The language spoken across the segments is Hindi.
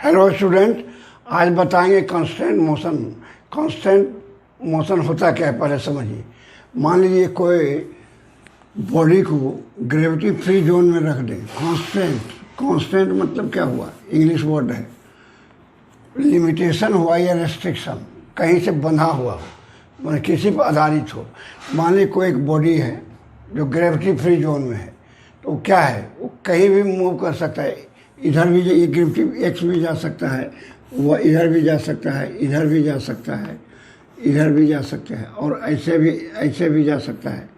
हेलो स्टूडेंट, आज बताएंगे कांस्टेंट मोशन। कांस्टेंट मोशन होता क्या है पहले समझिए। मान लीजिए कोई बॉडी को ग्रेविटी फ्री जोन में रख दें। कांस्टेंट कांस्टेंट मतलब क्या हुआ, इंग्लिश वर्ड है। लिमिटेशन हुआ या रेस्ट्रिक्शन, कहीं से बंधा हुआ हो, मतलब किसी पर आधारित हो। मान लीजिए कोई एक बॉडी है जो ग्रेविटी फ्री जोन में है, तो वो क्या है, वो कहीं भी मूव कर सकता है। इधर भी ये ग्रेविटी एक्स भी जा सकता है, वह इधर भी जा सकता है, इधर भी जा सकता है, इधर भी जा सकता है, और ऐसे भी जा सकता है।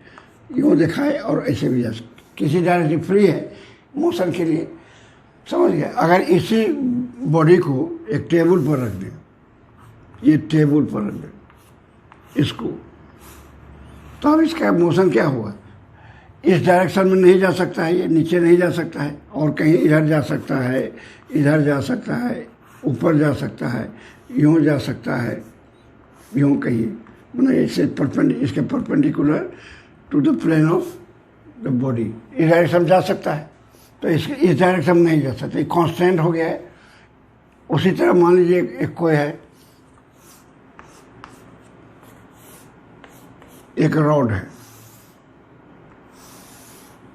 यूँ दिखाए और ऐसे भी जा सकता है। किसी डायरेक्शन फ्री है मोशन के लिए, समझ गए। अगर इसी बॉडी को एक टेबल पर रख दें, ये टेबल पर रख दें इसको, तो अब इसका मोशन क्या हुआ, इस डायरेक्शन में नहीं जा सकता है, ये नीचे नहीं जा सकता है, और कहीं इधर जा सकता है, इधर जा सकता है, ऊपर जा सकता है, यूँ जा सकता है, यूँ कहिए, मतलब इससे इसके perpendicular to the plane of the body. इस डायरेक्शन में जा सकता है, तो इस डायरेक्शन में नहीं जा सकता, ये कांस्टेंट हो गया है। उसी तरह मान लीजिए एक कोई है, एक रॉड है,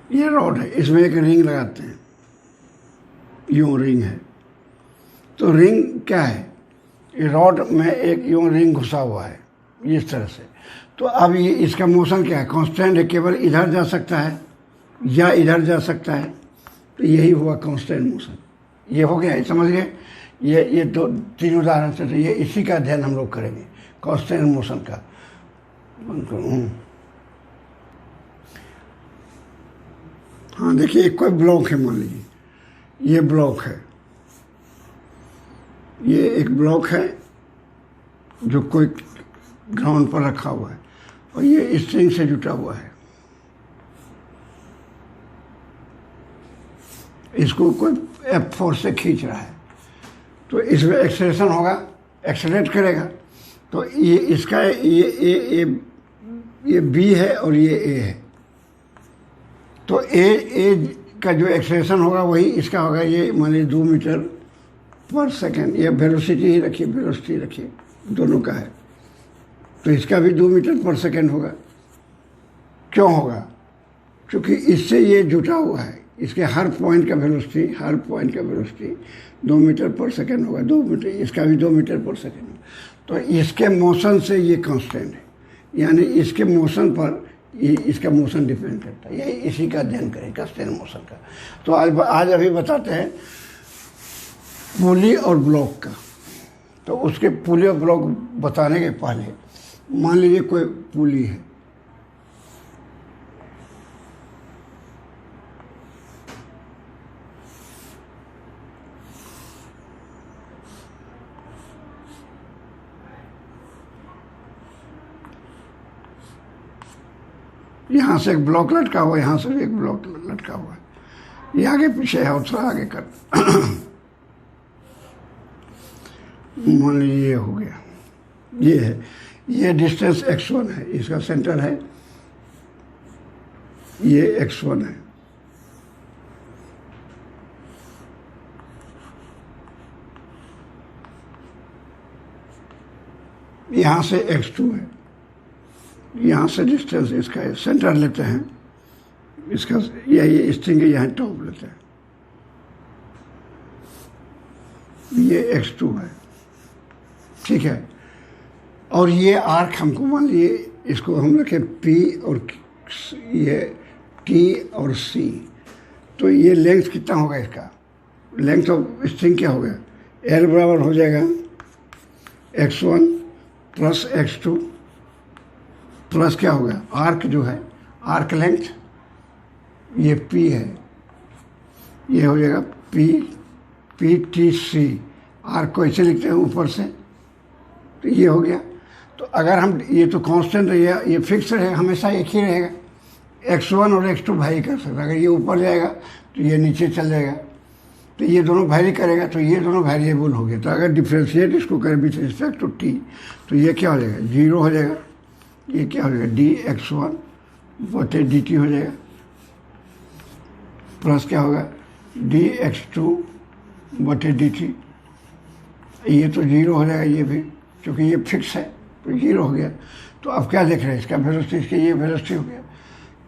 ये रॉड है, इसमें एक रिंग लगाते हैं, यूँ रिंग है। तो रिंग क्या है, ये रॉड में एक यूँ रिंग घुसा हुआ है इस तरह से। तो अब ये इसका मोशन क्या है, कांस्टेंट है, केवल इधर जा सकता है या इधर जा सकता है। तो यही हुआ कांस्टेंट मोशन। ये हो गया, समझ गए। ये दो तीन उदाहरण से, तो ये इसी का अध्ययन हम लोग करेंगे, कांस्टेंट मोशन का। हाँ देखिए, एक कोई ब्लॉक है, मान लीजिए ये ब्लॉक है, ये एक ब्लॉक है जो कोई ग्राउंड पर रखा हुआ है, और ये स्ट्रिंग से जुटा हुआ है। इसको कोई F4 से खींच रहा है, तो इसमें एक्सेलरेशन होगा, एक्सेलरेट करेगा। तो ये इसका ये B है और ये A है। तो ए का जो एक्सेलरेशन होगा वही इसका होगा। ये मान लीजिए 2 मीटर पर सेकेंड, ये वेलोसिटी ही रखिए, वेलोसिटी रखिए, दोनों का है। तो इसका भी 2 मीटर पर सेकेंड होगा। क्यों होगा, क्योंकि इससे ये जुटा हुआ है, इसके हर पॉइंट का वेलोसिटी 2 मीटर पर सेकेंड होगा। 2 मीटर, इसका भी 2 मीटर पर सेकेंड होगा। तो इसके मोशन से ये कांस्टेंट है, यानी इसके मोशन पर इसका मोशन डिपेंड करता है। यही इसी का अध्ययन करें, कांस्टेंट मोशन का। तो आज अभी बताते हैं पुली और ब्लॉक का। तो उसके पुली और ब्लॉक बताने के पहले मान लीजिए कोई पुली है, यहाँ से एक ब्लॉक लटका हुआ है, यहाँ से भी एक ब्लॉक लटका हुआ है। ये आगे पीछे है, और थोड़ा आगे कर मान लीजिए ये हो गया, ये है, ये डिस्टेंस x1 है, इसका सेंटर है, ये x1 है। यहाँ से x2 है, यहाँ से डिस्टेंस इसका है, सेंटर लेते हैं इसका, ये स्ट्रिंग यहाँ टॉप लेते हैं, ये x2 है, ठीक है। और ये आर्क हमको मान लिए, इसको हम रखें P और ये T और C। तो ये लेंथ कितना होगा, इसका लेंथ ऑफ स्ट्रिंग क्या होगा, L बराबर हो जाएगा x1 प्लस x2 प्लस क्या होगा, आर्क जो है, आर्क लेंथ, ये P है, ये हो जाएगा PTC। आर्क को ऐसे लिखते हैं ऊपर से, तो ये हो गया। तो अगर हम, ये तो कांस्टेंट है, ये फिक्स है, हमेशा एक ही रहेगा। x1 और x2 वैरी कर सकता है। अगर ये ऊपर जाएगा तो ये नीचे चल जाएगा, तो ये दोनों वैरी करेगा, तो ये दोनों वेरिएबल हो गए। तो अगर डिफ्रेंशिएट इसको करें विथ रिस्पेक्ट टू t, तो ये क्या हो जाएगा, 0 हो जाएगा। ये क्या हो जाएगा, dx1 बटे dt हो जाएगा, प्लस क्या होगा, dx2 बटे dt ये तो जीरो हो जाएगा ये भी, क्योंकि ये फिक्स है तो जीरो हो गया। तो अब क्या देख रहे हैं, इसका वेलोसिटी, इसके ये वेलोसिटी हो गया।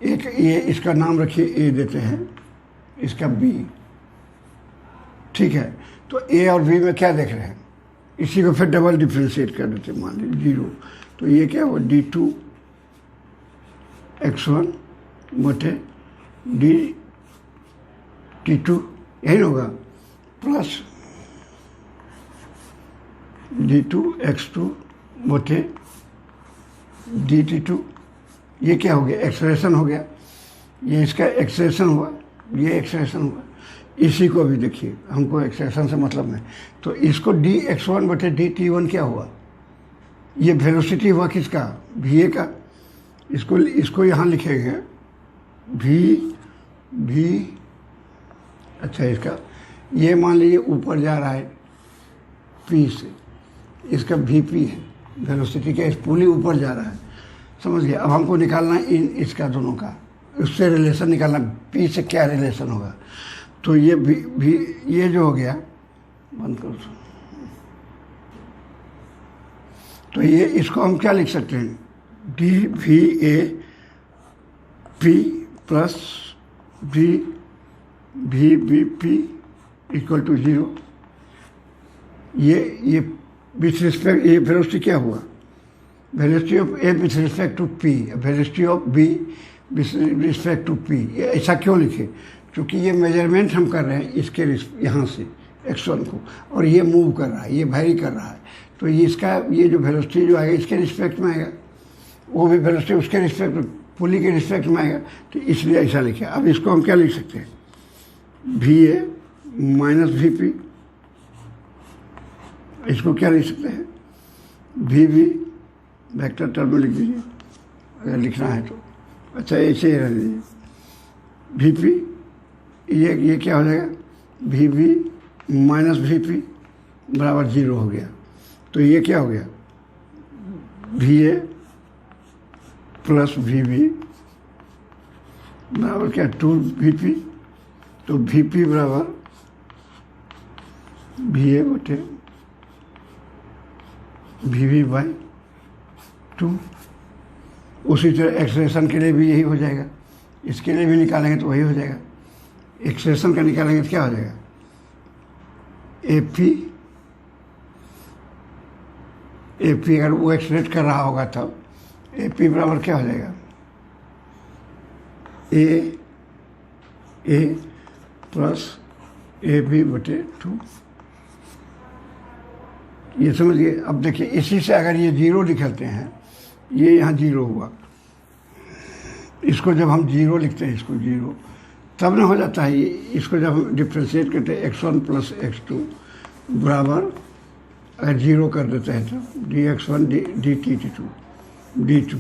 एक ये इसका नाम रखिए ए देते हैं, इसका बी, ठीक है। तो ए और बी में क्या देख रहे हैं, इसी को फिर डबल डिफ्रेंशिएट कर देते हैं, मान लीजिए जीरो। तो ये क्या हुआ, d2x1 बटे dt2, यही होगा, प्लस d2x2 बटे dt2। ये क्या हो गया, एक्सेलरेशन हो गया, ये इसका एक्सेलरेशन हुआ, ये एक्सेलरेशन हुआ। इसी को भी देखिए, हमको एक्सेलरेशन से मतलब नहीं, तो इसको dx1 बटे dt1 क्या हुआ, ये वेलोसिटी हुआ किसका, va का। इसको यहाँ लिखेंगे v, अच्छा इसका ये मान लीजिए ऊपर जा रहा है p से, इसका vp है, वेलोसिटी का इस पुली ऊपर जा रहा है, समझ गया। अब हमको निकालना है इसका दोनों का, उससे रिलेशन निकालना, p से क्या रिलेशन होगा। तो ये भी ये जो हो गया, बंद करो, तो ये इसको हम क्या लिख सकते हैं, dVap plus vBp equal to 0। ये विथ रिस्पेक्ट, ये वेलोसिटी क्या हुआ, velocity of A with respect to P, velocity of B with respect to P. ये ऐसा क्यों लिखे, क्योंकि ये मेजरमेंट हम कर रहे हैं इसके यहाँ से x1 को, और ये मूव कर रहा है, ये वैरी कर रहा है, तो ये इसका ये जो वेलोसिटी जो आएगा इसके रिस्पेक्ट में आएगा, वो भी वेलोसिटी उसके रिस्पेक्ट में, पुली के रिस्पेक्ट में आएगा, तो इसलिए ऐसा लिखे। अब इसको हम क्या लिख सकते हैं, VA माइनस VP, इसको क्या लिख सकते हैं, VB, वेक्टर टर्म में लिख दीजिए अगर लिखना है तो, अच्छा ऐसे ही रह दीजिए, VP, ये क्या हो जाएगा, VB माइनस VP बराबर 0 हो गया। तो ये क्या हो गया, VA प्लस VB बराबर क्या, 2VP। तो VP बराबर VA बटे VB बाई 2। उसी तरह एक्सेलरेशन के लिए भी यही हो जाएगा, इसके लिए भी निकालेंगे तो वही हो जाएगा। एक्सेलरेशन का निकालेंगे तो क्या हो जाएगा, AP अगर वो एक्सलेट कर रहा होगा तब AP बराबर क्या हो जाएगा, A प्लस AB बटे 2। ये समझिए। अब देखिए इसी से अगर ये 0 निकलते हैं, ये यहाँ 0 हुआ, इसको जब हम 0 लिखते हैं, इसको 0 तब ना हो जाता है ये, इसको जब हम डिफ्रेंशिएट करते हैं x1 प्लस x2 बराबर अगर 0 कर देते हैं तो dx1 dt2 d2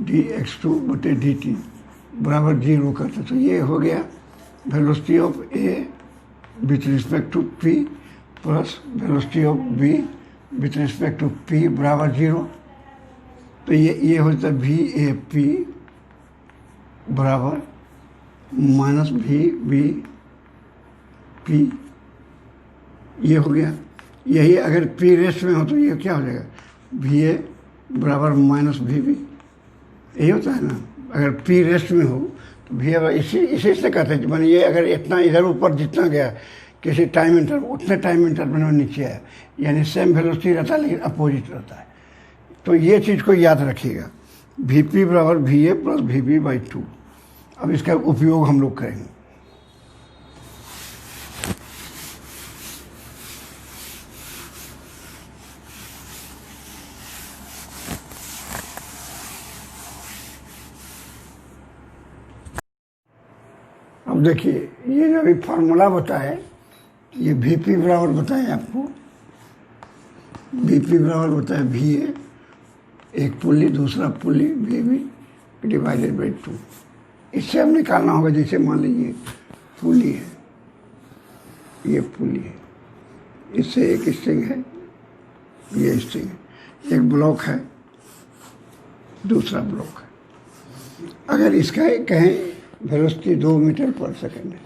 dx2 बटे dt बराबर 0 करते, तो ये हो गया velocity of A with respect to P plus velocity of B with respect to P बराबर 0। तो ये हो जाता है VAP बराबर माइनस VBP, ये हो गया। यही अगर P रेस्ट में हो तो ये क्या हो जाएगा, VA बराबर माइनस VB, यही होता है ना। अगर P रेस्ट में हो तो VA इसी से कहते हैं, मैंने ये अगर इतना इधर ऊपर जितना गया किसी टाइम इंटरवल, उतने टाइम इंटरवल में नीचे आया, यानी सेम वेलोसिटी रहता है लेकिन अपोजिट रहता है। तो ये चीज़ को याद रखिएगा, VP बराबर VA प्लस VB बाई 2। अब इसका उपयोग हम लोग करेंगे। अब देखिए ये जो अभी फार्मूला बताए, ये VP बराबर बताए आपको, VP बराबर बताए VA, एक पुली दूसरा पुली VB डिवाइडेड बाई 2। इससे हम निकालना होगा, जैसे मान लीजिए पुली है, ये पुली है, इससे एक स्ट्रिंग है, ये स्ट्रिंग है, एक ब्लॉक है, दूसरा ब्लॉक है। अगर इसका कहें वेलोसिटी 2 मीटर पर सेकेंड है,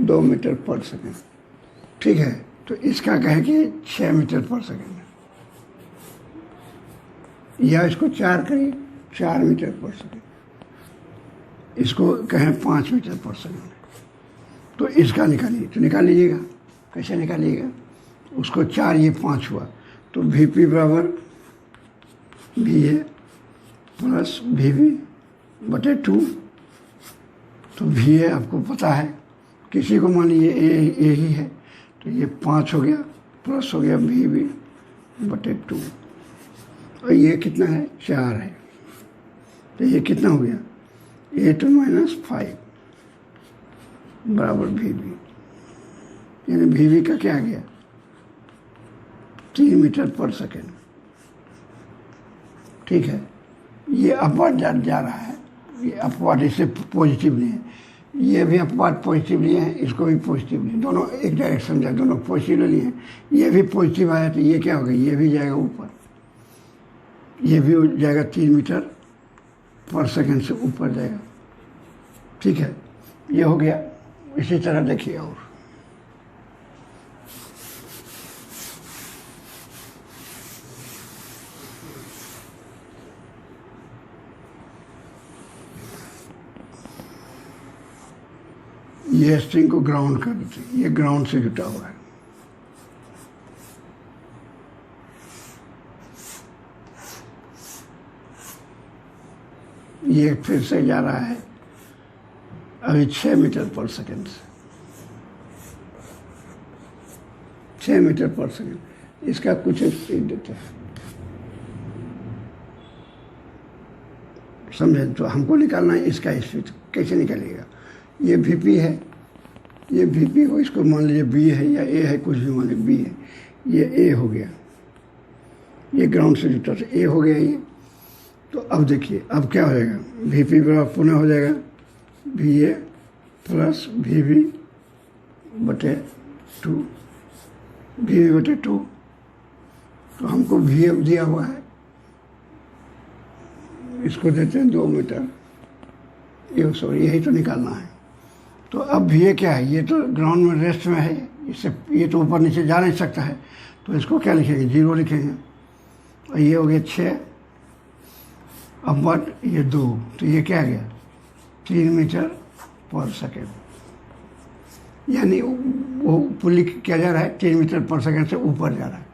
2 मीटर पर सेकेंड, ठीक है। तो इसका कहे कि 6 मीटर पर सेकेंड, या इसको 4 करिए, 4 मीटर पर सेकेंड, इसको कहें 5 मीटर पर सेकेंड। तो इसका निकालिए, तो निकाल लीजिएगा। कैसे निकालिएगा? उसको 4, ये 5 हुआ, तो वी पी बराबर V A plus V B बटे 2। तो वी ए आपको पता है, किसी को मान लीजिए ए ही है, तो ये 5 हो गया प्लस हो गया वी बी बटे 2, और ये कितना है? 4 है। तो ये कितना हो गया? 8 माइनस 5 बराबर वी बी, यानी वी बी का क्या आ गया? 3 मीटर पर सेकेंड। ठीक है, ये अपवाद जा रहा है, ये अपवाद इससे पॉजिटिव नहीं है, ये भी अपवाद पॉजिटिव लिए हैं, इसको भी पॉजिटिव लिए, दोनों एक डायरेक्शन जाए, दोनों पॉजिटिव लिए हैं। ये भी पॉजिटिव आया तो ये क्या होगा? ये भी जाएगा ऊपर, ये भी जाएगा 3 मीटर पर सेकेंड से ऊपर जाएगा। ठीक है, ये हो गया। इसी तरह देखिए, और ये स्ट्रिंग को ग्राउंड कर देते हैं, ये ग्राउंड से जुटा हुआ है। ये फिर से जा रहा है अभी 6 मीटर पर सेकेंड से, 6 मीटर पर सेकेंड। इसका कुछ स्पीड देते हैं, समझे? तो हमको निकालना है इसका स्पीड। कैसे निकालिएगा? ये वीपी है, ये वीपी को इसको मान लीजिए बी है या ए है, कुछ भी मान लीजिए बी है, ये ए हो गया, ये ग्राउंड से जुटा से ए हो गया ये। तो अब देखिए, अब क्या हो जाएगा? वीपी बराबर पुनः हो जाएगा V A plus V B बटे 2, वी बी बटे 2। तो हमको वी एफ दिया हुआ है, इसको देते हैं 2 मीटर, ये सॉरी यही तो निकालना है। तो अब ये क्या है? ये तो ग्राउंड में रेस्ट में है, इससे ये तो ऊपर नीचे जा नहीं सकता है, तो इसको क्या लिखेंगे? 0 लिखेंगे। और ये हो गया 6, अब बट ये 2, तो ये क्या गया? 3 मीटर पर सेकेंड, यानी वो पुल्ली क्या जा रहा है? 3 मीटर पर सेकेंड से ऊपर जा रहा है,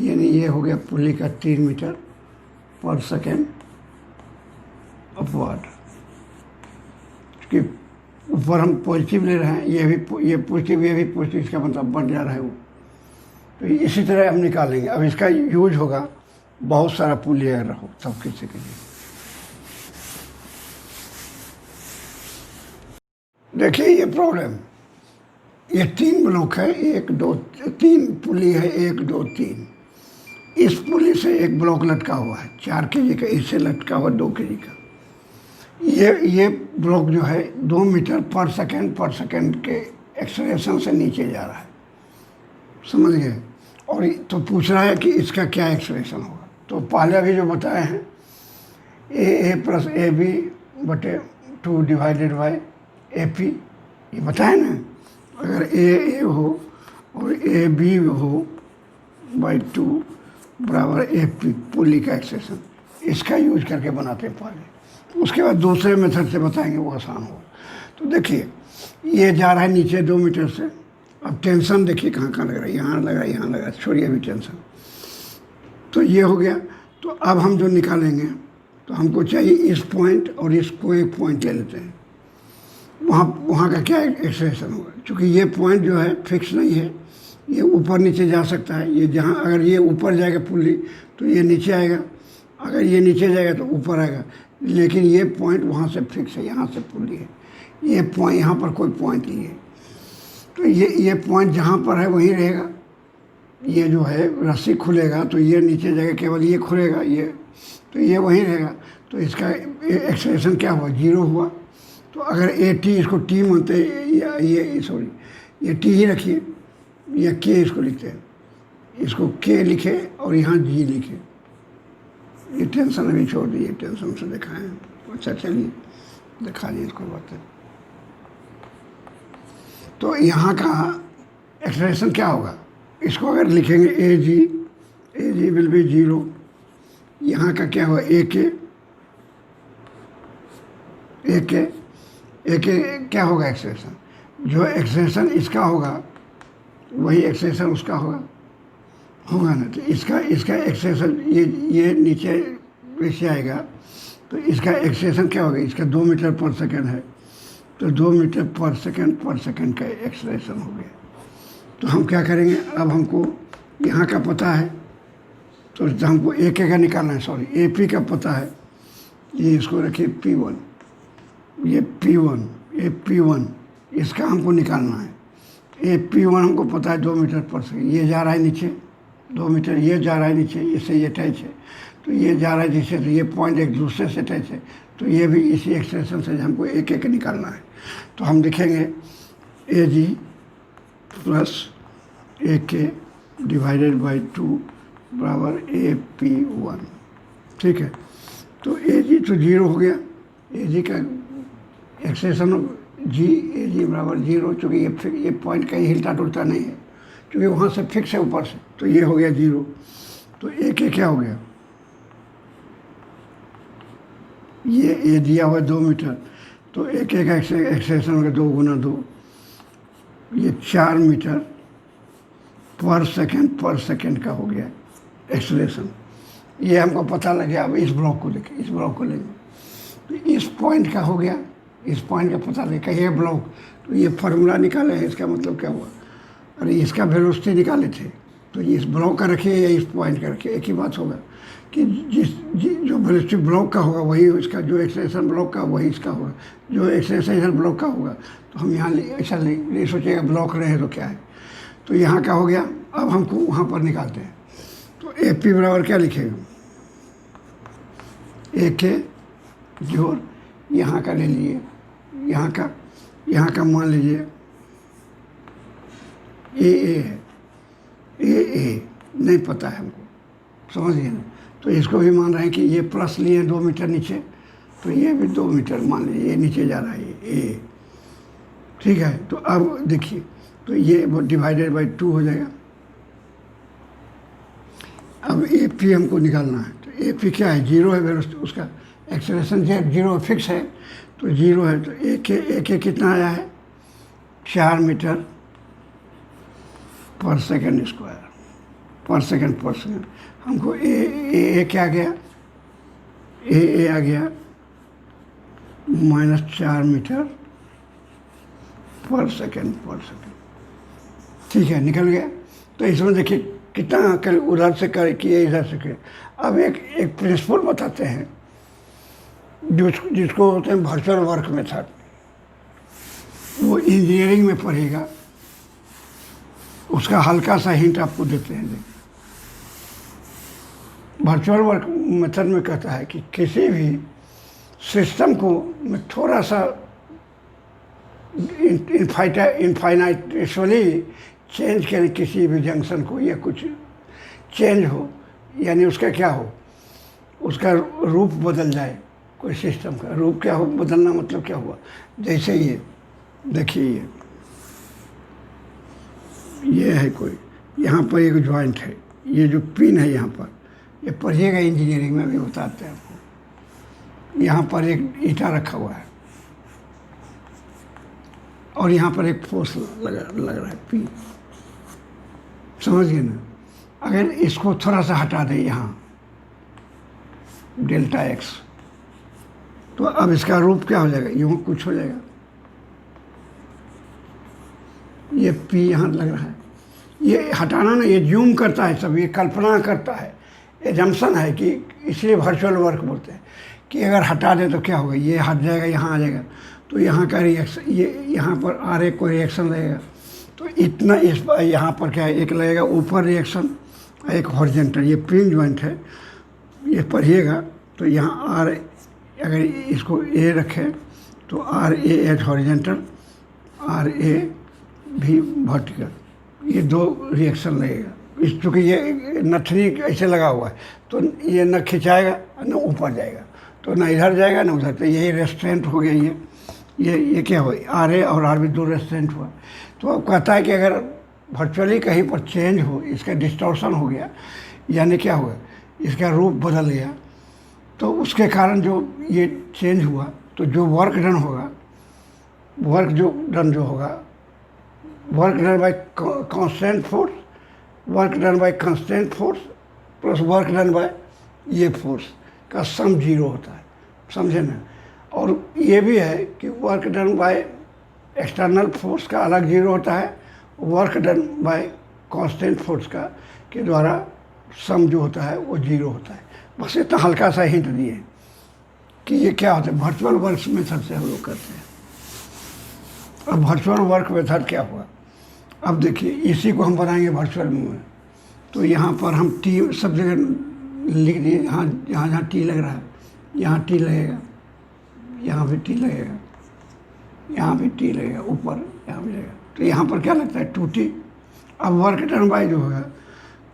यानी ये हो गया पुल्ली का 3 मीटर पर सेकेंड अपवर्ड। कि ऊपर हम पॉजिटिव ले रहे हैं, ये पॉजिटिव, ये भी पॉजिटिव, इसका मतलब बढ़ जा रहा है वो। तो इसी तरह हम निकालेंगे। अब इसका यूज होगा बहुत सारा पुल्ली अगर रहो सब किसी के लिए। देखिए ये प्रॉब्लम, ये 3 ब्लॉक है, 1 2 3 पुल्ली है, 1 2 3। इस पुल्ली से एक ब्लॉक लटका हुआ है 4 kg का, इससे लटका हुआ 2 kg का। ये ब्लॉक जो है 2 मीटर पर सेकेंड के एक्सेलरेशन से नीचे जा रहा है, समझ गए? और तो पूछ रहा है कि इसका क्या एक्सेलरेशन होगा। तो पहले अभी जो बताए हैं ए प्लस ए बी बटे 2 डिवाइडेड बाई ए पी, ये बताए ना। अगर ए हो और ए बी हो बाई 2 बराबर ए पी, पुल्ली का एक्सेलरेशन, इसका यूज करके बनाते हैं पहले। उसके बाद दूसरे मेथड से बताएंगे, वो आसान होगा। तो देखिए ये जा रहा है नीचे 2 मीटर से। अब टेंशन देखिए कहाँ कहाँ लग रहा है, यहाँ लग रहा है, यहाँ लग रहा है, छोड़िए अभी टेंशन। तो ये हो गया। तो अब हम जो निकालेंगे, तो हमको चाहिए इस पॉइंट और इसको एक पॉइंट ले लेते हैं, वहाँ का क्या एक्सेलरेशन होगा। क्योंकि ये पॉइंट जो है फिक्स नहीं है, ये ऊपर नीचे जा सकता है। ये जहाँ अगर ये ऊपर जाएगा पुल्ली तो ये नीचे आएगा, अगर ये नीचे जाएगा तो ऊपर आएगा। लेकिन ये पॉइंट वहाँ से फिक्स है, यहाँ से पुल्ली है, ये पॉइंट, यहाँ पर कोई पॉइंट नहीं है। तो ये पॉइंट जहाँ पर है वहीं रहेगा। ये जो है रस्सी खुलेगा तो ये नीचे जाएगा, केवल ये खुलेगा, ये तो ये वहीं रहेगा। तो इसका एक्सेलरेशन क्या हुआ? 0 हुआ। तो अगर ए टी, इसको टी मानते हैं, या ये सॉरी ये टी ही रखिए, या के इसको लिखते हैं, इसको के लिखे और यहाँ जी लिखे। ये टेंशन अभी छोड़ दीजिए, टेंशन से दिखाएं। अच्छा चलिए दिखा दिए इसको बात। तो यहाँ का एक्सेलरेशन क्या होगा? इसको अगर लिखेंगे ए जी विल बी 0। यहाँ का क्या हुआ ए के क्या होगा एक्सप्रेशन, जो एक्सप्रेशन इसका होगा वही एक्सप्रेशन उसका होगा ना। तो इसका एक्सप्रेशन ये नीचे वैसे आएगा, तो इसका एक्सप्रेशन क्या होगा, इसका 2 मीटर पर सेकेंड है, तो 2 मीटर पर सेकेंड का एक्सप्रेशन हो गया। तो हम क्या करेंगे, अब हमको यहाँ का पता है, तो हमको ए के का निकालना है, सॉरी ए पी का पता है, ये इसको रखिए P1, ये P1 इसका हमको निकालना है। ए P1 हमको पता है 2 मीटर पर सेकेंड, ये जा रहा है नीचे 2 मीटर, ये जा रहा है नीचे, इससे ये अटैच है, तो ये जा रहा है नीचे, तो ये पॉइंट एक दूसरे से अटैच है, तो ये भी इसी एक्सप्रेशन से हमको एक निकालना है। तो हम लिखेंगे ए जी प्लस ए के डिवाइडेड बाई 2 बराबर ए P1, ठीक है। तो ए जी तो 0 हो गया, ए जी का एक्सप्रेशन ए जी बराबर 0, चूँकि ये पॉइंट कहीं हिलता डुलता नहीं है, क्योंकि वहाँ से फिक्स है ऊपर से, तो ये हो गया 0। तो ए के क्या हो गया, ये ए दिया हुआ 2 मीटर, तो ए के का एक्सप्रेशन हो गया 2 गुना 2, ये 4 मीटर पर सेकेंड का हो गया एक्सप्रेशन। ये हमको पता लग गया। अब इस ब्लॉक को लेंगे, इस ब्लॉक को लेंगे, तो इस पॉइंट का हो गया, इस पॉइंट का पता लगे कहीं ब्लॉक, तो ये फार्मूला निकाले हैं, इसका मतलब क्या हुआ, अरे इसका वेलोसिटी निकाले थे, तो इस ब्लॉक का रखिए या इस पॉइंट का रखिए, एक ही बात होगा कि जो वेलोसिटी ब्लॉक का होगा वही इसका, जो एक्सेलेरेशन ब्लॉक का वही इसका होगा, जो एक्सेलेरेशन ब्लॉक का होगा। तो हम यहाँ ऐसा नहीं सोचेगा ब्लॉक रहे तो क्या है, तो यहाँ का हो गया। अब हमको वहाँ पर निकालते हैं, तो ए पी बराबर क्या लिखेगा, ए के जोड़ यहाँ का ले लीजिए, यहाँ का मान लीजिए ए है, ए नहीं पता है हमको, समझिए ना। तो इसको भी मान रहे हैं कि ये प्लस लिए 2 मीटर नीचे, तो ये भी 2 मीटर मान लीजिए, ये नीचे जा रहा है ए, ठीक है। तो अब देखिए, तो ये डिवाइडेड बाई 2 हो जाएगा। अब ए पी हमको निकालना है, तो ए पी क्या है, 0 है, उसका एक्सेलरेशन 0 फिक्स है, तो 0 है। तो ए के कितना आया है, 4 मीटर पर सेकेंड स्क्वायर, पर सेकेंड हमको ए क्या गया, ए आ गया -4 मीटर पर सेकेंड, ठीक है, निकल गया। तो इसमें देखिए कितना कल उधर से कर किए, इधर से किए। अब एक प्रिंसिपल बताते हैं जिसको होते हैं वर्चुअल वर्क मेथड, वो इंजीनियरिंग में पढ़ेगा, उसका हल्का सा हिंट आपको देते हैं। देखिए वर्चुअल वर्क मेथड में कहता है कि किसी भी सिस्टम को में थोड़ा सा इनफाइनाइटली चेंज करें, किसी भी जंक्शन को या कुछ चेंज हो, यानी उसका क्या हो, उसका रूप बदल जाए, कोई सिस्टम का रूप क्या हो, बदलना मतलब क्या हुआ, जैसे ये देखिए ये है कोई, यहाँ पर एक जॉइंट है, ये जो पिन है यहाँ पर, ये पढ़िएगा इंजीनियरिंग में भी बताते हैं आपको। यहाँ पर एक ईंटा रखा हुआ है और यहाँ पर एक फोर्स लग रहा है पिन, समझिए ना। अगर इसको थोड़ा सा हटा दें यहाँ डेल्टा एक्स, तो अब इसका रूप क्या हो जाएगा, यूँ कुछ हो जाएगा। ये पी यहाँ लग रहा है, ये हटाना ना, ये जूम करता है सब, ये कल्पना करता है, एजम्पशन है कि इसलिए वर्चुअल वर्क बोलते हैं कि अगर हटा दें तो क्या होगा, ये हट जाएगा, यहाँ आ जाएगा, तो यहाँ का रिएक्शन, ये यहाँ पर आ रहे कोई रिएक्शन लगेगा, तो इतना इस यहाँ पर क्या है, एक लगेगा ऊपर रिएक्शन, एक हॉरिजॉन्टल, ये पिन जॉइंट है, ये पढ़िएगा। तो यहाँ आर, अगर इसको ए रखें तो R A at horizontal, R A भी वर्टिकल, ये 2 रिएक्शन लगेगा। इस चूँकि ये नथनी ऐसे लगा हुआ है, तो ये न खिंचाएगा न ऊपर जाएगा, तो न इधर जाएगा न उधर, तो यही रेस्ट्रेंट हो गया। ये क्या हुआ, आर ए और आर भी 2 रेस्ट्रेंट हुआ। तो अब कहता है कि अगर वर्चुअली कहीं पर चेंज हो, इसका डिस्टॉर्शन हो गया, यानी क्या हुआ, इसका रूप बदल गया, तो उसके कारण जो ये चेंज हुआ, तो जो वर्क डन होगा, वर्क जो होगा, work done bye constant force, work done bye constant force plus work done bye ये फोर्स का सम 0 होता है, समझे ना। और ये भी है कि work done by external force का अलग 0 होता है, work done bye constant force का के द्वारा सम जो होता है वो 0 होता है। बस इतना हल्का सा हिंट दिए कि ये क्या होता है, वर्चुअल वर्क मेथड से हम लोग करते हैं। अब वर्चुअल वर्क मेथड क्या हुआ, अब देखिए इसी को हम बनाएंगे वर्चुअल में। तो यहाँ पर हम टी सब जगह लिख दिए, यहाँ जहाँ जहाँ टी लग रहा है यहाँ टी लगेगा, यहाँ भी टी लगेगा, यहाँ भी टी लगेगा, ऊपर यहाँ भी लगेगा। तो यहाँ पर क्या लगता है 2t। अब वर्क डन बाय जो होगा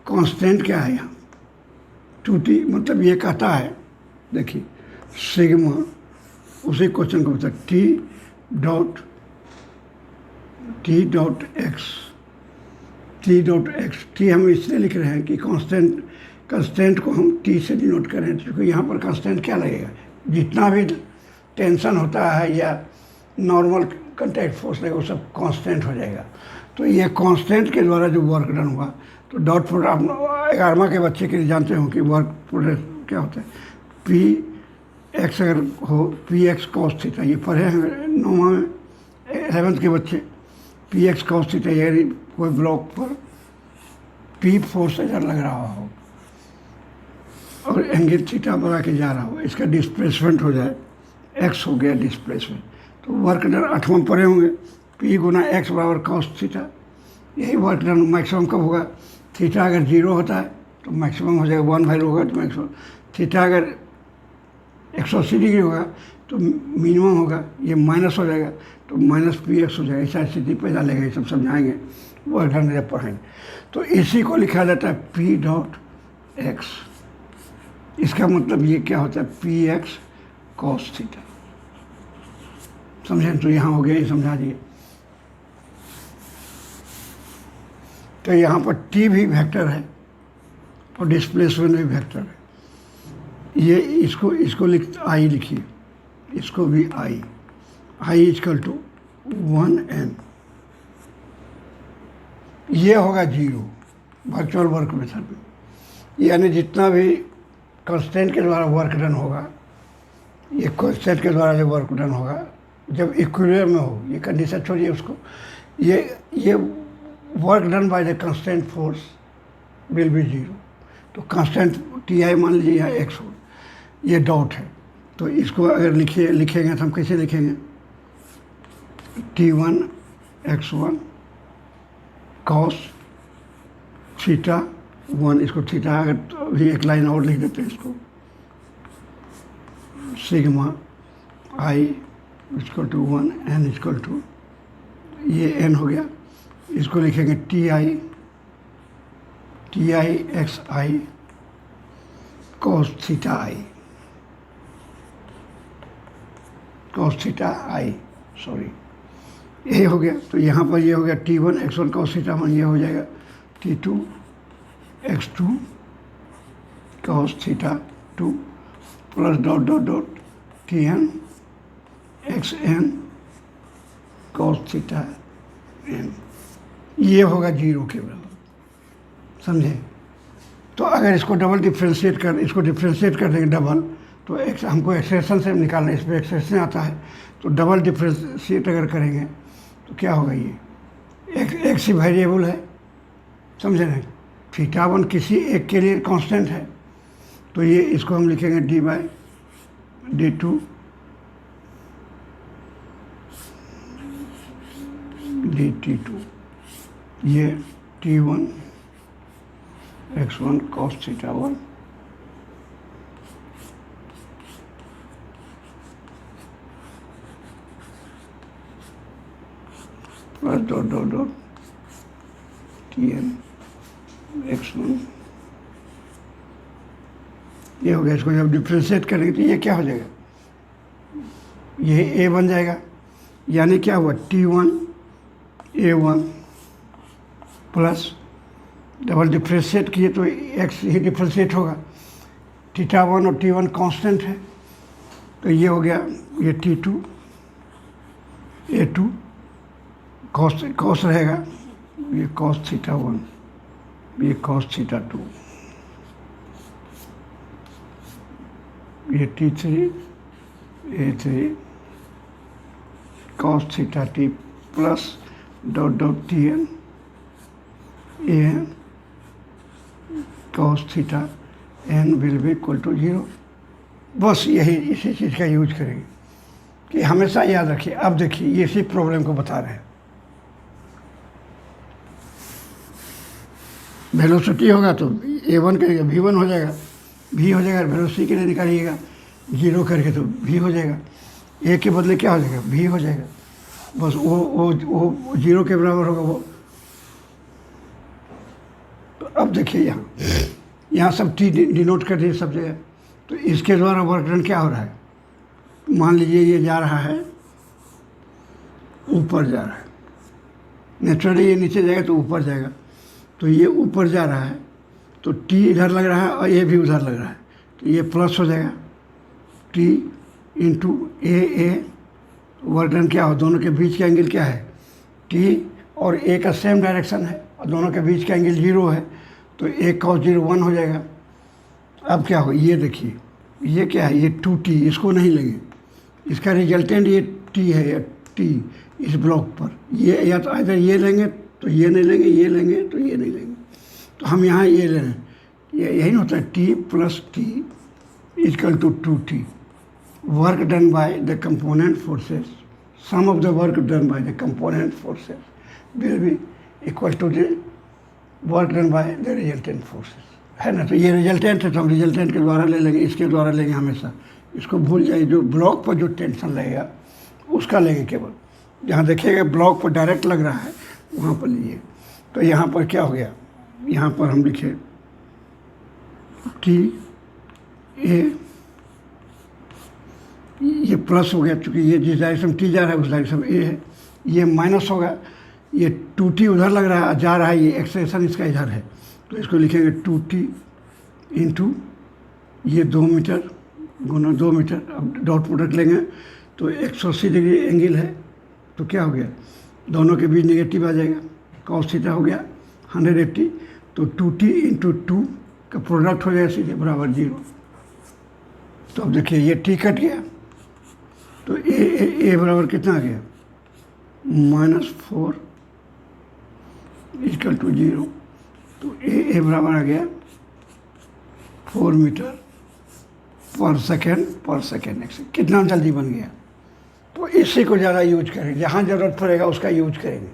कांस्टेंट क्या है यहाँ 2t, मतलब ये कहता है, देखिए सिग्मा, उसी क्वेश्चन को बता टी डॉट एक्स, टी हम इसलिए लिख रहे हैं कि कांस्टेंट को हम टी से डिनोट करें, क्योंकि यहाँ पर कांस्टेंट क्या लगेगा, जितना भी टेंशन होता है या नॉर्मल कंटैक्ट फोर्स लगेगा वो सब कांस्टेंट हो जाएगा। तो ये कांस्टेंट के द्वारा जो वर्क डन हुआ, तो डॉट प्रोडक्ट आप 11वां के बच्चे के लिए जानते हो कि वर्क प्रोडक्ट क्या होता है, पी एक्स अगर हो, पी एक्स कॉस थीटा, ये पढ़े हैं 9वां में, 11th के बच्चे, पी एक्स कॉस थीटा, यानी कोई ब्लॉक पर पी फोर्स अगर लग रहा हो और एंगल थीटा बना के जा रहा हो, इसका डिस्प्लेसमेंट हो जाए, एक्स हो गया डिस्प्लेसमेंट, तो वर्क डन 8वां पढ़े होंगे, पी गुना एक्स बराबर कॉस थीटा। यही वर्क डन मैक्सिमम कब होगा, थीटा अगर 0 होता है तो मैक्सिमम हो जाएगा 1/2 होगा तो मैक्सिमम, थीटा अगर 180 डिग्री होगा तो मिनिमम होगा, ये माइनस हो जाएगा तो माइनस पी एक्स हो जाएगा। ऐसा स्थिति पैदा लेगा, ये सब समझाएंगे वर्क डन जब पढ़ेंगे। तो इसी को लिखा जाता है पी डॉट एक्स, इसका मतलब ये क्या होता है, पी एक्स कॉस थीटा, समझें। तो यहाँ हो गया, ये समझा दिए। तो यहाँ पर टी भी वेक्टर है और डिस्प्लेसमेंट भी वेक्टर है। ये इसको आई लिखिए, इसको भी आई इजकल टू 1n, ये होगा 0 वर्चुअल वर्क मेथड में, यानी जितना भी कांस्टेंट के द्वारा वर्क डन होगा, ये कांस्टेंट के द्वारा जो वर्क डन होगा जब इक्विलिब्रियम में हो, ये कंडीशन छोड़िए उसको, ये work done by the constant force will be 0। तो कांस्टेंट टी आई मान लीजिए यहाँ एक्स हो, ये डॉट है, तो इसको अगर लिखेंगे तो हम कैसे लिखेंगे, T1 x1 कॉस थीटा 1, इसको थीटा अगर तो अभी एक लाइन और लिख देते हैं, इसको sigma I equal to 1 N equal to, ये एन हो गया, इसको लिखेंगे T I X I cos theta I, sorry, ये हो गया। तो यहाँ पर ये हो गया T1 x1 कॉस थीटा 1, ये हो जाएगा T2 x2 cos theta 2 plus dot dot dot Tn xn cos theta n, ये होगा 0 के बराबर, समझे। तो अगर इसको इसको डिफ्रेंशिएट कर देंगे डबल, तो हमको एक्सप्रेशन से निकालना, इसमें एक्सप्रेशन आता है, तो डबल डिफ्रेंशिएट अगर करेंगे तो क्या होगा, ये एक ही वेरिएबल है, समझे नहीं, थीटा 1 किसी एक के लिए कांस्टेंट है, तो ये इसको हम लिखेंगे d/d2 dt2, ये T1 x1 cos theta 1 plus dot dot dot Tn x1, ये हो गया। इसको जब डिफ्रेंशिएट करेंगे तो ये क्या हो जाएगा, ये a बन जाएगा, यानी क्या हुआ T1 A1 plus double differentiate किए तो एक्स ही डिफ्रेंशिएट होगा। θ1 और T1 कांस्टेंट है, तो ये हो गया ये T2 A2 कॉस रहेगा, ये कॉस θ1, ये कॉस θ2, ये T3 A3 cos theta T plus dot dot Tn An cos theta n will be equal to 0। बस यही इसी चीज़ का यूज करेंगे कि हमेशा याद रखिए। अब देखिए ये इसी प्रॉब्लम को बता रहे हैं। वेलोसिटी होगा तो A1 करेगा V1 हो जाएगा, V हो जाएगा, वेलोसिटी के लिए निकालिएगा 0 करके तो V हो जाएगा, A के बदले क्या हो जाएगा V हो जाएगा। बस वो 0 के बराबर होगा वो। तो अब देखिए यहाँ सब T डिनोट कर दिए सब जगह। तो इसके द्वारा वर्क डन क्या हो रहा है, मान लीजिए ये जा रहा है ऊपर जा रहा है, नेचुरली ये नीचे जाएगा तो ऊपर जाएगा, तो ये ऊपर जा रहा है तो T इधर लग रहा है और ये भी उधर लग रहा है, तो ये प्लस हो जाएगा T into A work done क्या हो, दोनों के बीच का एंगल क्या है T और A का सेम डायरेक्शन है और दोनों के बीच का एंगल 0 है, तो A cos 0 1 हो जाएगा। अब क्या हो, ये देखिए ये क्या है, ये 2T, इसको नहीं लेंगे, इसका रिजल्टेंट ये T है, या T इस ब्लॉक पर, ये या तो इधर ये लेंगे तो ये नहीं लेंगे, ये लेंगे तो ये नहीं लेंगे, तो हम यहाँ ये ले रहे हैं, ये यही होता है T plus T equal to 2T। Work done by the component forces, sum of the work done by the component forces will be equal to the work done by the resultant forces, है ना। तो ये रिजल्टेंट है तो हम रिजल्टेंट के द्वारा ले लेंगे, इसके द्वारा लेंगे हमेशा, इसको भूल जाइए। जो ब्लॉक पर जो टेंशन लगेगा उसका लेंगे केवल, जहाँ देखिएगा ब्लॉक पर डायरेक्ट लग रहा है वहाँ पर लीजिए। तो यहाँ पर क्या हो गया, यहाँ पर हम लिखे T A, ये प्लस हो गया चूँकि ये जिस डायरेक्शन T जा रहा है उस डायरेक्शन A है, ये माइनस होगा, ये 2T उधर लग रहा है जा रहा है, ये एक्सटेंशन इसका इधर है, तो इसको लिखेंगे 2T इंटू ये 2 मीटर गुना 2 मीटर। अब डॉट प्रोडक्ट लेंगे तो 180 डिग्री एंगल है, तो क्या हो गया, दोनों के बीच नेगेटिव आ जाएगा, कॉस थीटा हो गया 180, तो 2T इंटू 2 का प्रोडक्ट हो जाएगा सीधे बराबर 0। तो अब देखिए ये T कट गया, तो ए बराबर कितना आ गया -4 इक्वल टू 0, तो ए बराबर आ गया 4 मीटर पर सेकेंड। कितना जल्दी बन गया। तो इसी को ज़्यादा यूज करेंगे, जहाँ ज़रूरत पड़ेगा उसका यूज करेंगे,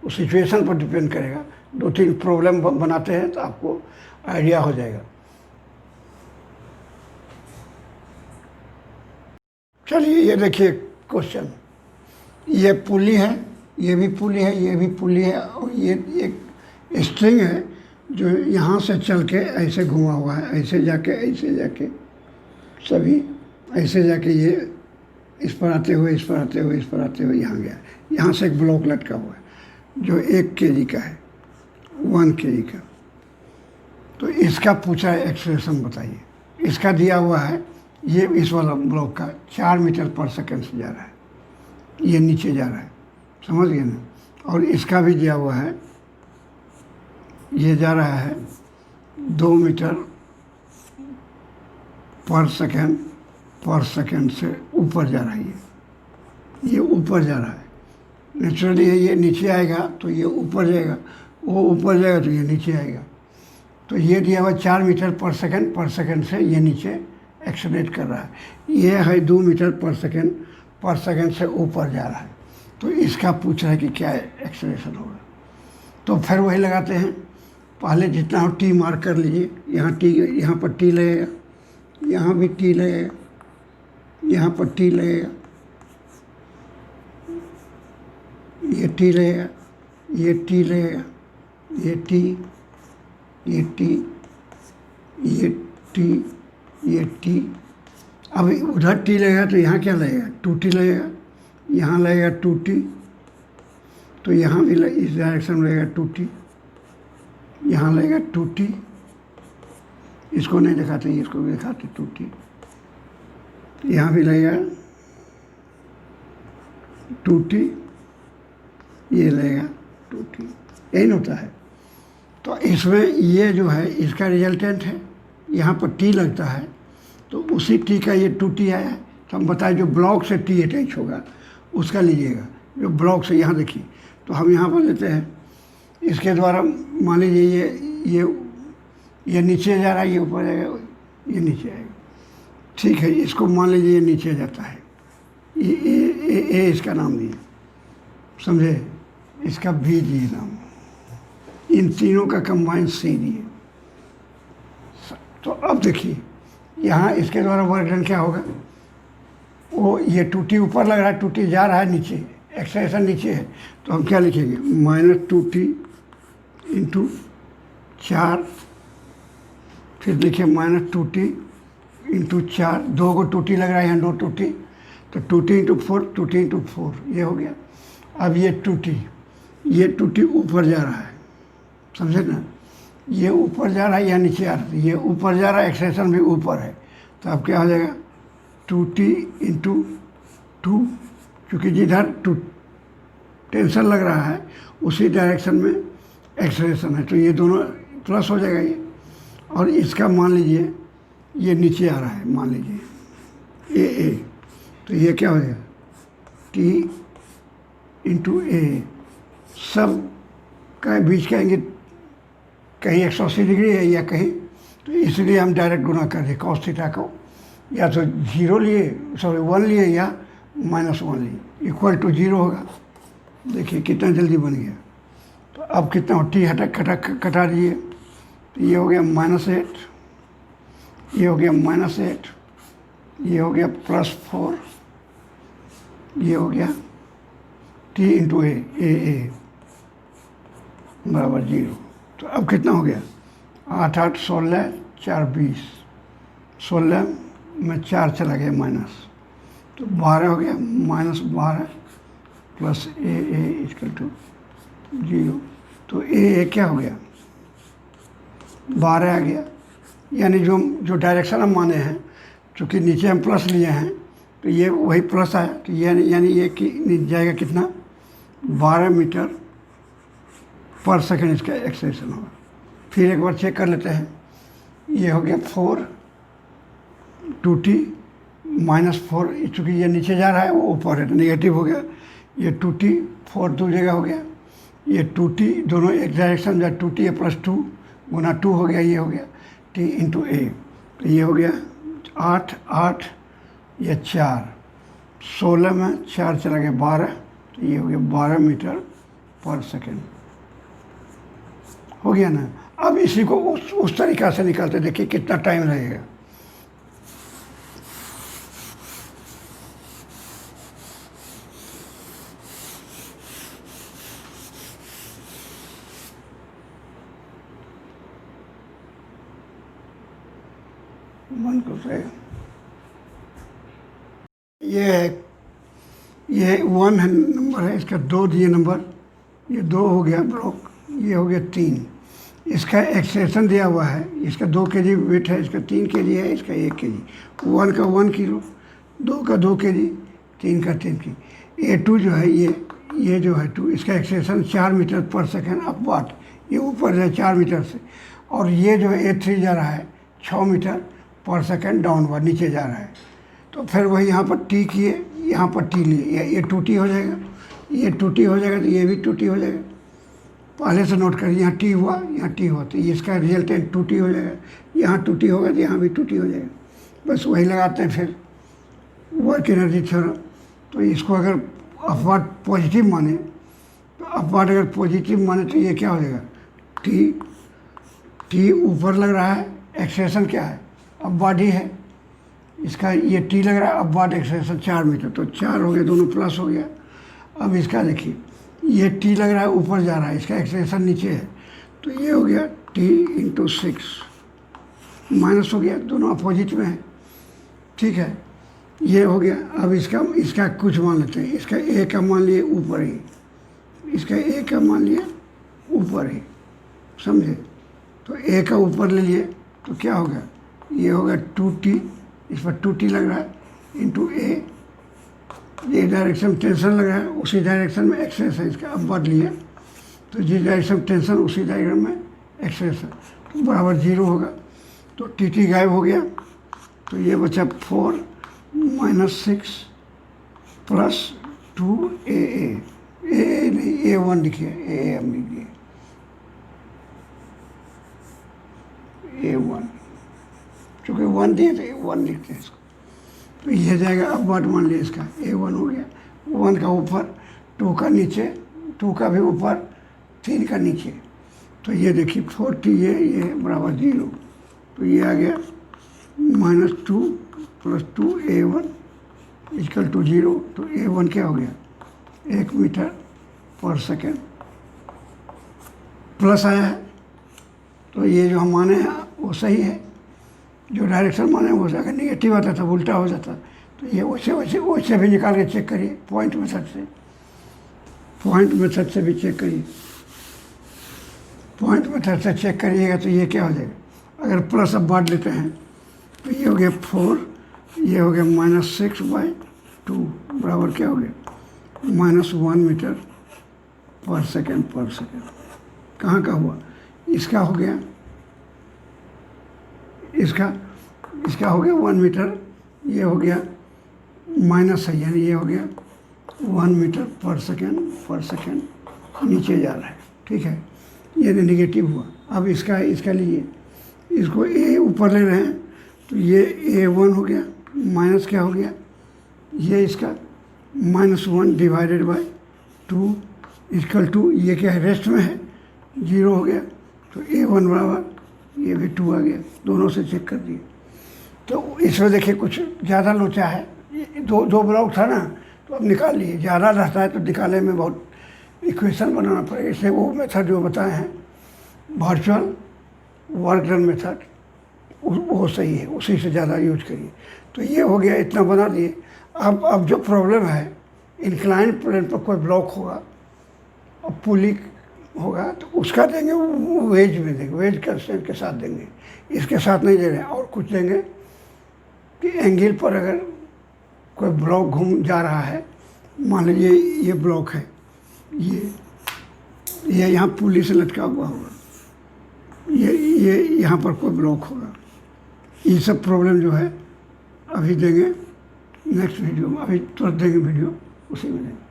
उस सिचुएशन पर डिपेंड करेगा। 2-3 प्रॉब्लम बनाते हैं तो आपको आइडिया हो जाएगा। चलिए ये देखिए क्वेश्चन, ये पुली है, ये भी पुली है, ये भी पुली है, और ये एक स्ट्रिंग है जो यहाँ से चल के ऐसे घुमा हुआ है, ऐसे जाके सभी ऐसे जाके ये इस पर आते हुए यहाँ गया। यहाँ से एक ब्लॉक लटका हुआ है जो 1 kg का है, 1 kg का। तो इसका पूछा है एक्सेलरेशन बताइए। इसका दिया हुआ है ये इस वाला ब्लॉक का 4 मीटर पर सेकंड से जा रहा है, ये नीचे जा रहा है, समझ गए ना। और इसका भी दिया हुआ है, ये जा रहा है 2 मीटर पर सेकंड से ऊपर जा रहा है, ये ऊपर जा रहा है। नेचुरली ये नीचे आएगा तो ये ऊपर जाएगा, वो ऊपर जाएगा तो ये नीचे आएगा। तो ये दिया हुआ 4 मीटर पर सेकंड से ये नीचे एक्सेलरेट कर रहा है, ये है 2 मीटर पर सेकंड से ऊपर जा रहा है। तो इसका पूछ रहा है कि क्या एक्सेलरेशन होगा। तो फिर वही लगाते हैं, पहले जितना हो T मार्क कर लीजिए, यहाँ पर T लगेगा, यहाँ भी T लगेगा, यहाँ पर T लगेगा, ये T लगेगा, ये T लगेगा, ये T, ये T, ये T, ये T। अब उधर T लगेगा तो यहाँ क्या लगेगा 2T लगेगा, यहाँ लगेगा 2T, तो यहाँ भी इस डायरेक्शन में लगेगा 2T, यहाँ लगेगा 2t, इसको नहीं दिखाते, इसको भी दिखाते 2t, यहाँ भी लगेगा 2t, ये लगेगा 2t, यही होता है। तो इसमें ये जो है इसका रिजल्टेंट है, यहाँ पर t लगता है, तो उसी t का ये 2t आया है। तो हम बताएं जो ब्लॉक से t अटैच होगा उसका लीजिएगा, जो ब्लॉक से, यहाँ देखिए, तो हम यहाँ पर लेते हैं, इसके द्वारा मान लीजिए ये नीचे जा रहा है, ये ऊपर जाएगा, ये नीचे आएगा, ठीक है। इसको मान लीजिए ये नीचे जाता है, ए इसका नाम दिए, समझे, इसका भी दिए नाम, इन तीनों का कंबाइन सी दिए। तो अब देखिए यहाँ इसके द्वारा वर्क डन क्या होगा, वो ये 2t ऊपर लग रहा है, 2t जा रहा है नीचे, एक्सेलेरेशन नीचे है, तो हम क्या लिखेंगे, -2t इंटू 4, फिर देखिए -2t इंटू 4, 2 को 2t लग रहा है, यहाँ 2 2t, तो 2t इंटू 4, 2t इंटू 4, ये हो गया। अब ये 2t ऊपर जा रहा है, समझे ना, ये ऊपर जा रहा है या नीचे आ रहा है, ये ऊपर जा रहा है, एक्सेलेरेशन भी ऊपर है, तो अब क्या हो जाएगा 2t इंटू 2, क्योंकि जिधर टेंशन लग रहा है उसी डायरेक्शन में एक्सेलेरेशन है, तो ये दोनों प्लस हो जाएगा ये। और इसका मान लीजिए ये नीचे आ रहा है, मान लीजिए ए, तो ये क्या हो जाएगा t इंटू ए, सब का बीच का इंगित कहीं 180 डिग्री है या कहीं, तो इसलिए हम डायरेक्ट गुना कर दें cos थीटा को, या तो 0 लिए, सॉरी 1 लिए, या -1 लिए, इक्वल टू 0 होगा। देखिए कितना जल्दी बन गया। तो अब कितना टी कटा दीजिए, तो ये हो गया -8, ये हो गया -8, ये हो गया +4, ये हो गया t इंटू ए बराबर 0। तो अब कितना हो गया, 8 8 16, 4 20, 16 में 4 चला गया माइनस, तो 12 हो गया, -12 प्लस ए इक्वल टू 0। तो ए क्या हो गया, 12 आ गया, यानी जो डायरेक्शन हम माने हैं, चूँकि नीचे हम प्लस लिए हैं, तो ये वही प्लस आया, तो यानी ये कि जाएगा कितना, 12 मीटर पर सेकंड इसका एक्सेलेरेशन होगा। फिर एक बार चेक कर लेते हैं, ये हो गया 4, 2t -4, चूँकि ये नीचे जा रहा है, वो ऊपर है तो नेगेटिव हो गया, ये 2t 4 दो जगह हो गया, ये 2t दोनों एक डायरेक्शन जा, 2t है +2 गुना 2 हो गया, ये हो गया t इंटू ए, तो ये हो गया 8 8, ये 4, 16 में 4 चला गया 12, तो ये हो गया 12 मीटर पर सेकेंड, हो गया ना। अब इसी को उस तरीक़ा से निकालते, देखिए कितना टाइम लगेगा। मन को से ये 1 नंबर है, इसका 2 दिए नंबर, ये 2 हो गया ब्लॉक, ये हो गया 3, इसका एक्सेलेरेशन दिया हुआ है, इसका 2 kg वेट है, इसका 3 kg है, इसका 1 kg, 1 का 1 किलो, 2 का 2 kg, 3 का 3 kg। A2 जो है ये जो है 2, इसका एक्सेलेरेशन 4 मीटर पर सेकेंड अपवर्ड, ये ऊपर है 4 मीटर से, और ये जो है A3 जा रहा है 6 मीटर पर सेकेंड डाउनवर्ड, नीचे जा रहा है। तो फिर वही यहाँ पर t किए, यहाँ पर t लिए, ये 2t हो जाएगा, ये 2t हो जाएगा, तो ये भी 2t हो जाएगा। पहले से नोट करिए, यहाँ t हुआ, यहाँ t हुआ, तो इसका रिजल्टेंट 2t हो जाएगा, यहाँ 2t होगा तो यहाँ भी 2t हो जाएगा। बस वही लगाते हैं फिर वर्क एनर्जी थ्योरम। तो इसको अगर अपवर्ड पॉजिटिव माने, तो अपवर्ड अगर पॉजिटिव माने तो ये क्या हो जाएगा, t ऊपर लग रहा है, एक्सेलेरेशन क्या है, अपवर्ड ही है, इसका ये t लग रहा है, अपवर्ड एक्सेलेरेशन 4 मीटर, तो 4 हो गया, दोनों प्लस हो गया। अब इसका देखिए, ये t लग रहा है ऊपर जा रहा है, इसका एक्सेलेरेशन नीचे है, तो ये हो गया t इंटू 6, माइनस हो गया, दोनों अपोजिट में है, ठीक है, ये हो गया। अब इसका कुछ मान लेते हैं, इसका a का मान लिए ऊपर ही, इसका a का मान लिए ऊपर ही, समझे। तो ए का ऊपर ले लिए तो क्या होगा, ये होगा 2t, इस पर 2t लग रहा है इंटू ए, ये डायरेक्शन में टेंशन लग रहा है, उसी डायरेक्शन में एक्सेस है इसका। अब बढ़ लिए तो जिस डायरेक्शन में टेंशन उसी डायरेक्शन में एक्सेस है, तो बराबर 0 होगा। तो टी गायब हो गया, तो ये बचा 4 - 6 + 2a नहीं a1 लिखिए, a हम लिखिए a1, चूँकि 1 दिए तो 1 लिखते हैं इसको। तो ये जाएगा, अब वर्ड मान लिया इसका a1 हो गया, 1 का ऊपर 2 का नीचे, 2 का भी ऊपर 3 का नीचे। तो ये देखिए 4t ये बराबर 0, तो ये आ गया -2 + 2a1 = 0। तो a1 क्या हो गया, 1 मीटर/सेकेंड। प्लस आया है, तो ये जो हम माने हैं वो सही है, जो डायरेक्शन माने वो अगर निगेटिव आता था उल्टा हो जाता। तो ये वैसे भी निकाल के चेक करिए, पॉइंट मेथड से भी चेक करिए। पॉइंट मेथड से चेक करिएगा तो ये क्या हो जाएगा, अगर प्लस अब बांट लेते हैं तो ये हो गया 4, ये हो गया -6/2 बराबर क्या हो गया, -1 मीटर/सेकेंड। कहाँ का हुआ, इसका हो गया, इसका हो गया 1 मीटर, ये हो गया माइनस है, यानी ये हो गया 1 मीटर/सेकेंड नीचे जा रहा है, ठीक है, ये नेगेटिव हुआ। अब इसका लीजिए, इसको ए ऊपर ले रहे हैं तो ये a1 हो गया, माइनस क्या हो गया, ये इसका -1 / 2 = ये क्या है, रेस्ट में है, 0 हो गया। तो a1 बराबर ये भी 2 आ गया, दोनों से चेक कर दिए। तो इसमें देखिए कुछ ज़्यादा लोचा है, दो ब्लॉक था ना, तो अब निकाल लिए, ज़्यादा रहता है तो निकालने में बहुत इक्वेशन बनाना पड़ेगा। इसलिए वो मेथड जो बताए हैं वर्चुअल वर्क डन मेथड, वो सही है, उसी से ज़्यादा यूज करिए। तो ये हो गया, इतना बना दिए। अब जो प्रॉब्लम है, इंक्लाइन प्लेन पर कोई ब्लॉक होगा और पुली होगा तो उसका देंगे, वो वेज में देंगे, वेज कंस्ट्रेंट के साथ देंगे, इसके साथ नहीं दे रहे हैं। और कुछ देंगे कि एंगल पर अगर कोई ब्लॉक घूम जा रहा है, मान लीजिए ये ब्लॉक है, ये यहाँ पुली से लटका हुआ होगा, ये यहाँ पर कोई ब्लॉक होगा। ये सब प्रॉब्लम जो है अभी देंगे नेक्स्ट वीडियो में, अभी तुरंत देंगे वीडियो, उसी में देंगे।